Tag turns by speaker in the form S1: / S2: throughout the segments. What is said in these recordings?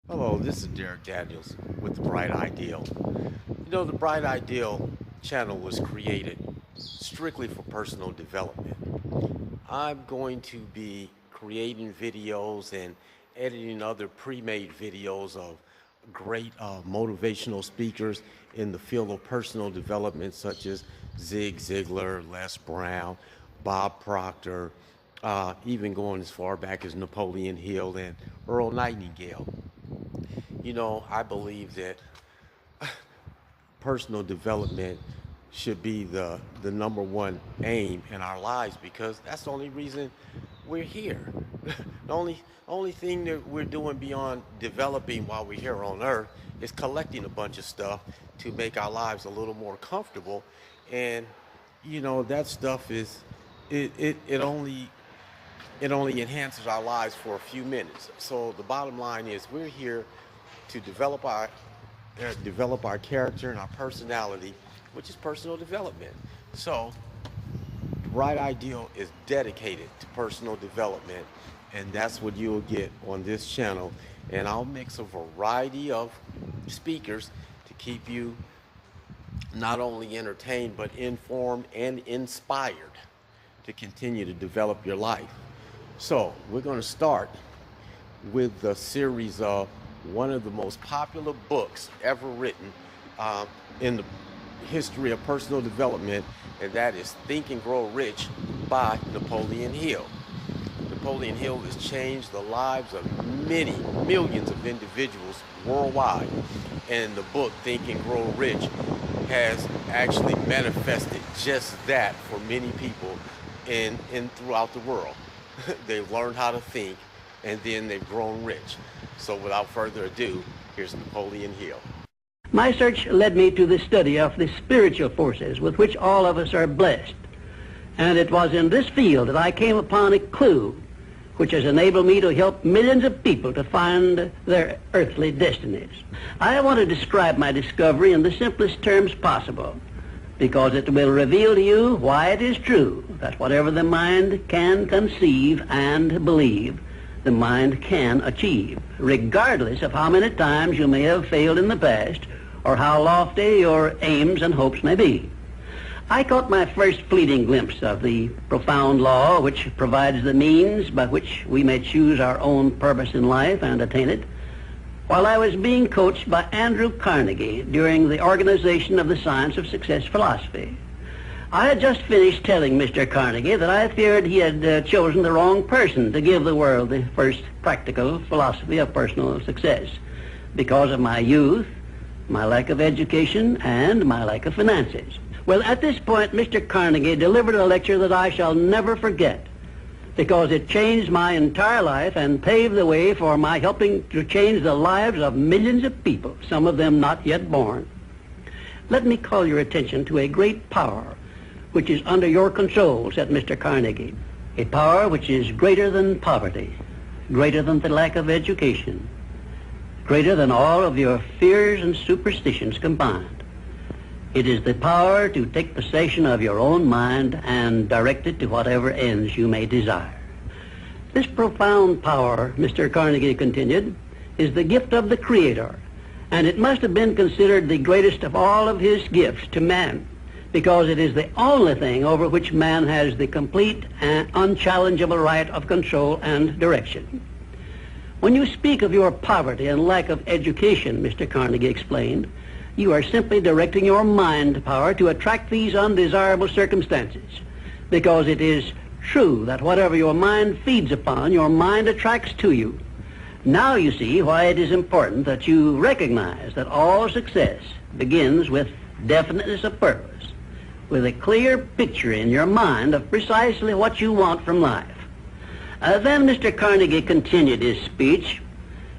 S1: Hello, this is Derek Daniels with The Bright Ideal. The Bright Ideal channel was created strictly for personal development. I'm going to be creating videos and editing other pre-made videos of great motivational speakers in the field of personal development, such as Zig Ziglar, Les Brown, Bob Proctor, even going as far back as Napoleon Hill and Earl Nightingale. I believe that personal development should be the number one aim in our lives because that's the only reason we're here. The only thing that we're doing beyond developing while we're here on earth is collecting a bunch of stuff to make our lives a little more comfortable. And that stuff is it only enhances our lives for a few minutes. So the bottom line is we're here to develop our character and our personality, which is personal development. So Right Ideal is dedicated to personal development, and that's what you'll get on this channel. And I'll mix a variety of speakers to keep you not only entertained but informed and inspired to continue to develop your life. So we're going to start with the series of one of the most popular books ever written in the history of personal development, and that is Think and Grow Rich by Napoleon Hill. Napoleon Hill has changed the lives of many millions of individuals worldwide, and the book Think and Grow Rich has actually manifested just that for many people in throughout the world. They've learned how to think, and then they've grown rich. So without further ado, here's Napoleon Hill.
S2: My search led me to the study of the spiritual forces with which all of us are blessed. And it was in this field that I came upon a clue which has enabled me to help millions of people to find their earthly destinies. I want to describe my discovery in the simplest terms possible, because it will reveal to you why it is true that whatever the mind can conceive and believe, the mind can achieve, regardless of how many times you may have failed in the past or how lofty your aims and hopes may be. I caught my first fleeting glimpse of the profound law which provides the means by which we may choose our own purpose in life and attain it while I was being coached by Andrew Carnegie during the organization of the Science of Success philosophy. I had just finished telling Mr. Carnegie that I feared he had chosen the wrong person to give the world the first practical philosophy of personal success because of my youth, my lack of education, and my lack of finances. Well, at this point, Mr. Carnegie delivered a lecture that I shall never forget because it changed my entire life and paved the way for my helping to change the lives of millions of people, some of them not yet born. Let me call your attention to a great power which is under your control, said Mr. Carnegie. A power which is greater than poverty, greater than the lack of education, greater than all of your fears and superstitions combined. It is the power to take possession of your own mind and direct it to whatever ends you may desire. This profound power, Mr. Carnegie continued, is the gift of the Creator, and it must have been considered the greatest of all of his gifts to man, because it is the only thing over which man has the complete and unchallengeable right of control and direction. When you speak of your poverty and lack of education, Mr. Carnegie explained, you are simply directing your mind power to attract these undesirable circumstances, because it is true that whatever your mind feeds upon, your mind attracts to you. Now you see why it is important that you recognize that all success begins with definiteness of purpose, with a clear picture in your mind of precisely what you want from life. Then Mr. Carnegie continued his speech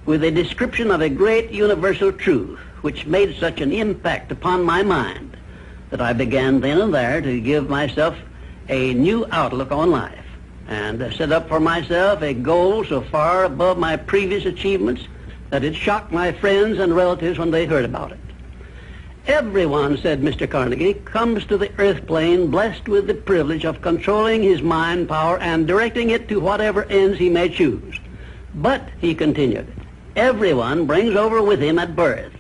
S2: with a description of a great universal truth which made such an impact upon my mind that I began then and there to give myself a new outlook on life and set up for myself a goal so far above my previous achievements that it shocked my friends and relatives when they heard about it. Everyone, said Mr. Carnegie, comes to the earth plane blessed with the privilege of controlling his mind power and directing it to whatever ends he may choose. But, he continued, everyone brings over with him at birth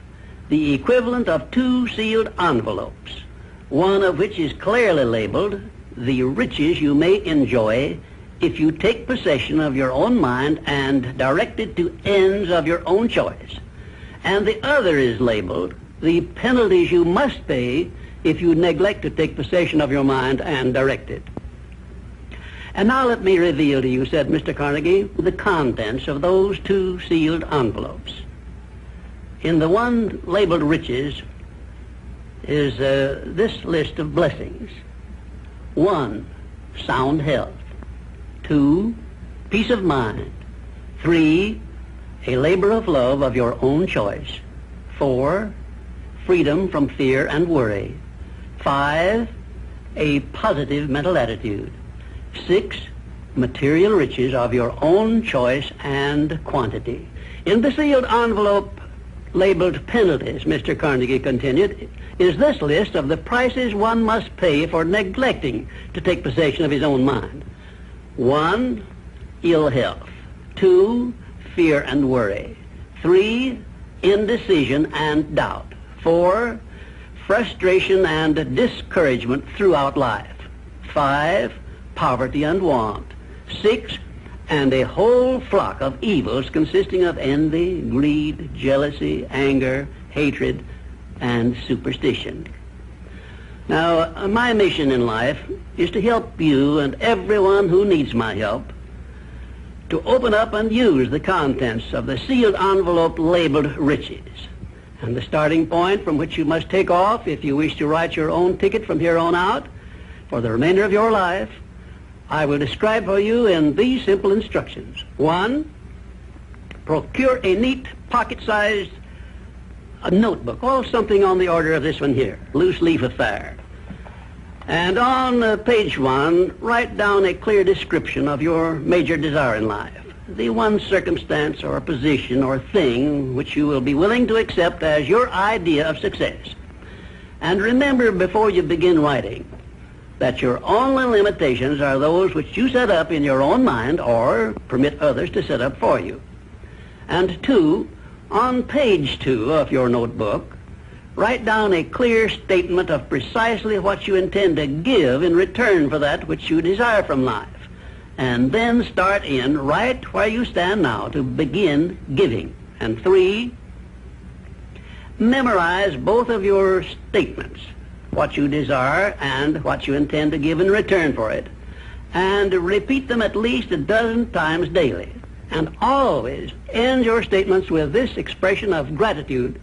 S2: the equivalent of 2 sealed envelopes, one of which is clearly labeled, "The riches you may enjoy if you take possession of your own mind and direct it to ends of your own choice." And the other is labeled, "The penalties you must pay if you neglect to take possession of your mind and direct it." And now let me reveal to you, said Mr. Carnegie, the contents of those 2 sealed envelopes. In the one labeled riches is this list of blessings. 1, sound health. 2, peace of mind. 3, a labor of love of your own choice. 4, freedom from fear and worry. 5, a positive mental attitude. 6, material riches of your own choice and quantity. In the sealed envelope labeled penalties, Mr. Carnegie continued, is this list of the prices one must pay for neglecting to take possession of his own mind. 1, ill health. 2, fear and worry. 3, indecision and doubt. 4, frustration and discouragement throughout life. 5, poverty and want. 6, and a whole flock of evils consisting of envy, greed, jealousy, anger, hatred, and superstition. Now, my mission in life is to help you and everyone who needs my help to open up and use the contents of the sealed envelope labeled riches. And the starting point from which you must take off if you wish to write your own ticket from here on out for the remainder of your life, I will describe for you in these simple instructions. 1, procure a neat pocket-sized notebook, or something on the order of this one here, loose leaf affair. And on page 1, write down a clear description of your major desire in life, the one circumstance or position or thing which you will be willing to accept as your idea of success. And remember before you begin writing that your only limitations are those which you set up in your own mind or permit others to set up for you. And 2, on page 2 of your notebook, write down a clear statement of precisely what you intend to give in return for that which you desire from life. And then start in right where you stand now to begin giving. And 3, memorize both of your statements, what you desire and what you intend to give in return for it, and repeat them at least a dozen times daily. And always end your statements with this expression of gratitude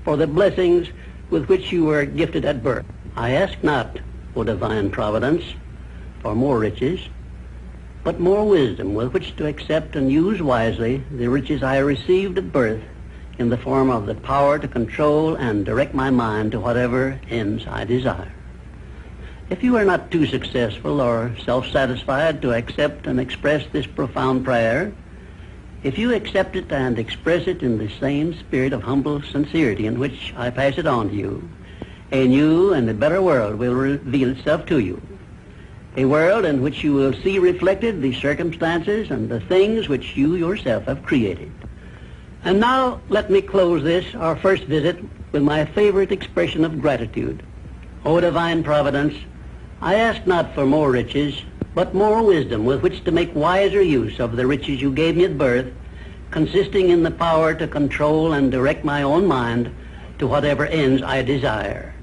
S2: for the blessings with which you were gifted at birth. I ask not, O divine providence, for more riches, but more wisdom with which to accept and use wisely the riches I received at birth in the form of the power to control and direct my mind to whatever ends I desire. If you are not too successful or self-satisfied to accept and express this profound prayer, if you accept it and express it in the same spirit of humble sincerity in which I pass it on to you, a new and a better world will reveal itself to you. A world in which you will see reflected the circumstances and the things which you yourself have created. And now let me close this, our first visit, with my favorite expression of gratitude. O divine providence, I ask not for more riches, but more wisdom with which to make wiser use of the riches you gave me at birth, consisting in the power to control and direct my own mind to whatever ends I desire.